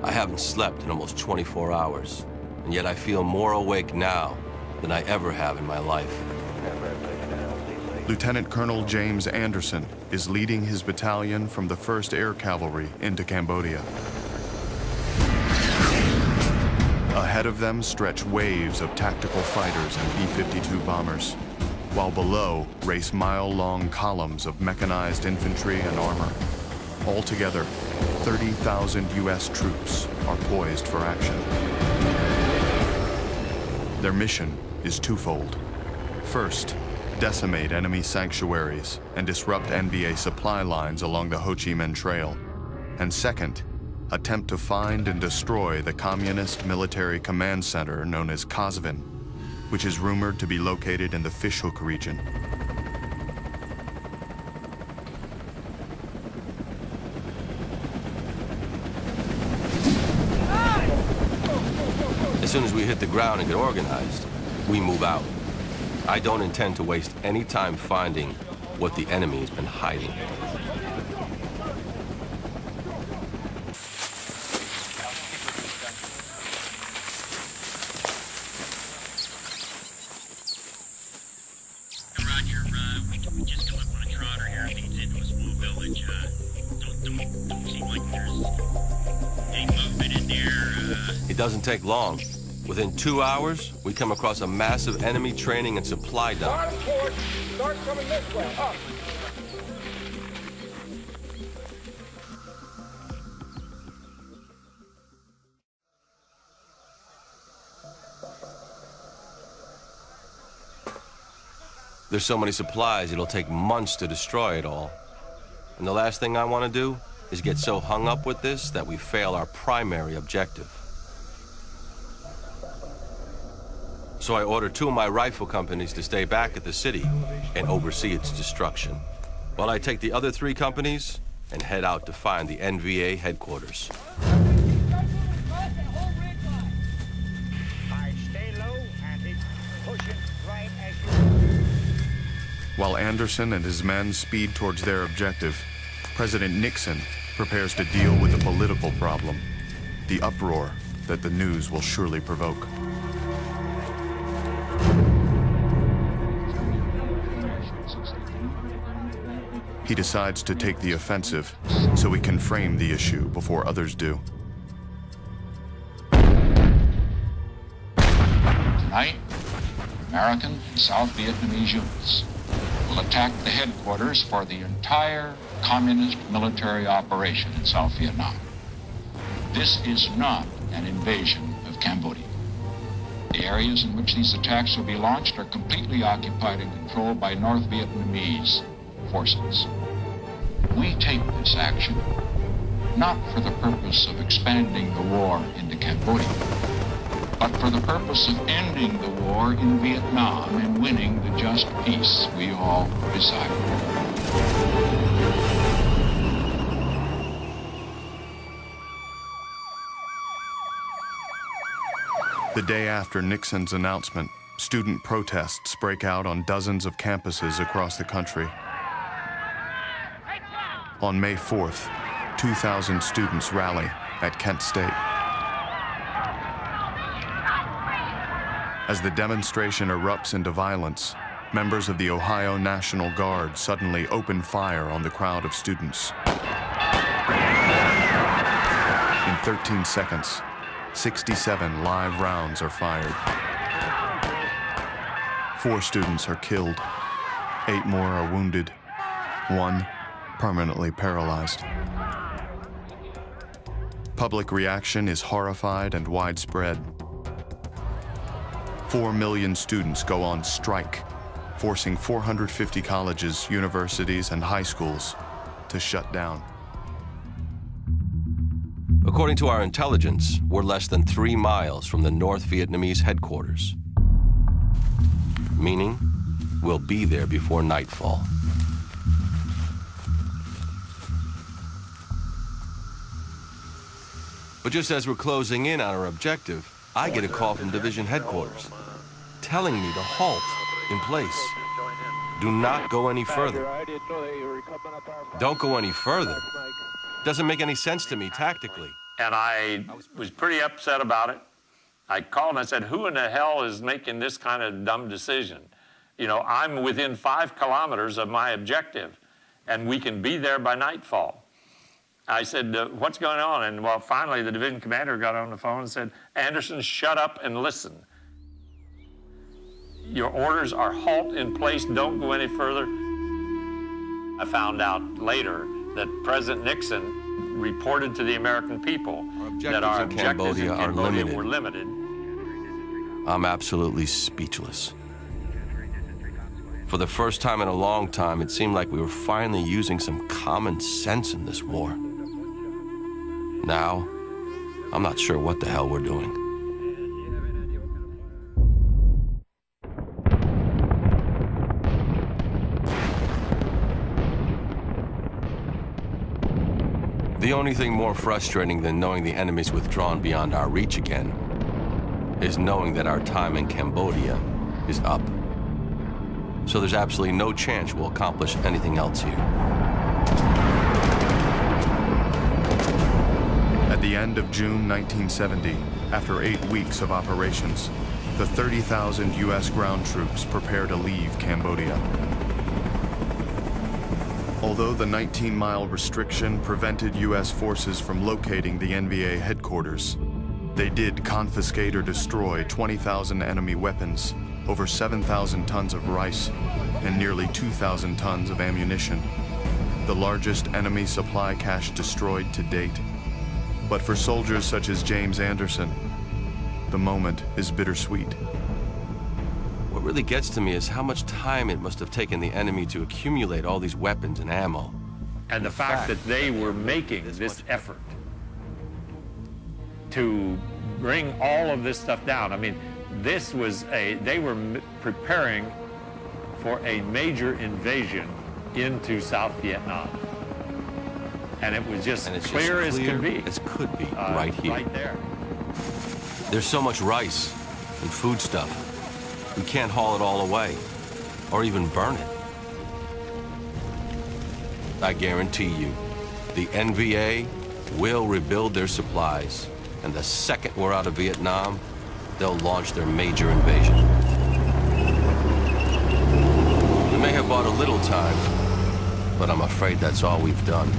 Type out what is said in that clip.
I haven't slept in almost 24 hours, and yet I feel more awake now than I ever have in my life. Lieutenant Colonel James Anderson is leading his battalion from the 1st Air Cavalry into Cambodia. Ahead of them stretch waves of tactical fighters and B-52 bombers, while below race mile-long columns of mechanized infantry and armor. Altogether, 30,000 U.S. troops are poised for action. Their mission is twofold. First, decimate enemy sanctuaries and disrupt NVA supply lines along the Ho Chi Minh Trail. And second, attempt to find and destroy the Communist Military Command Center known as Kasvin, which is rumored to be located in the Fishhook region. As soon as we hit the ground and get organized, we move out. I don't intend to waste any time finding what the enemy has been hiding. Roger, we just come up on a trotter here. Leads into a small village. Don't seem like there's any movement in there. It doesn't take long. Within 2 hours, we come across a massive enemy training and supply dump. Start coming this way, up. There's so many supplies, it'll take months to destroy it all. And the last thing I want to do is get so hung up with this that we fail our primary objective. So I ordered 2 of my rifle companies to stay back at the city and oversee its destruction, while I take the other 3 companies and head out to find the NVA headquarters. While Anderson and his men speed towards their objective, President Nixon prepares to deal with the political problem, the uproar that the news will surely provoke. He decides to take the offensive so he can frame the issue before others do. Tonight, American and South Vietnamese units will attack the headquarters for the entire communist military operation in South Vietnam. This is not an invasion of Cambodia. The areas in which these attacks will be launched are completely occupied and controlled by North Vietnamese forces. We take this action not for the purpose of expanding the war into Cambodia, but for the purpose of ending the war in Vietnam and winning the just peace we all desire. The day after Nixon's announcement, student protests break out on dozens of campuses across the country. On May 4th, 2,000 students rally at Kent State. As the demonstration erupts into violence, members of the Ohio National Guard suddenly open fire on the crowd of students. In 13 seconds, 67 live rounds are fired. 4 students are killed. 8 more are wounded. 1 permanently paralyzed. Public reaction is horrified and widespread. 4 million students go on strike, forcing 450 colleges, universities, and high schools to shut down. According to our intelligence, we're less than 3 miles from the North Vietnamese headquarters, meaning we'll be there before nightfall. But just as we're closing in on our objective, I get a call from division headquarters telling me to halt in place. Do not go any further. Don't go any further. Doesn't make any sense to me tactically. And I was pretty upset about it. I called and I said, who in the hell is making this kind of dumb decision? You know, I'm within 5 kilometers of my objective, and we can be there by nightfall. I said, what's going on? And well, finally the division commander got on the phone and said, Anderson, shut up and listen. Your orders are halt in place, don't go any further. I found out later that President Nixon reported to the American people that our objectives in Cambodia were limited. I'm absolutely speechless. For the first time in a long time, it seemed like we were finally using some common sense in this war. Now, I'm not sure what the hell we're doing. The only thing more frustrating than knowing the enemy's withdrawn beyond our reach again is knowing that our time in Cambodia is up. So there's absolutely no chance we'll accomplish anything else here. At the end of June 1970, after 8 weeks of operations, the 30,000 U.S. ground troops prepare to leave Cambodia. Although the 19-mile restriction prevented U.S. forces from locating the NVA headquarters, they did confiscate or destroy 20,000 enemy weapons, over 7,000 tons of rice, and nearly 2,000 tons of ammunition, the largest enemy supply cache destroyed to date. But for soldiers such as James Anderson, the moment is bittersweet. What really gets to me is how much time it must have taken the enemy to accumulate all these weapons and ammo. And the fact that they were making this effort to bring all of this stuff down. I mean, they were preparing for a major invasion into South Vietnam. And it was just clear as could be. As could be, right here. Right there. There's so much rice and food stuff. We can't haul it all away, or even burn it. I guarantee you, the NVA will rebuild their supplies, and the second we're out of Vietnam, they'll launch their major invasion. We may have bought a little time, but I'm afraid that's all we've done.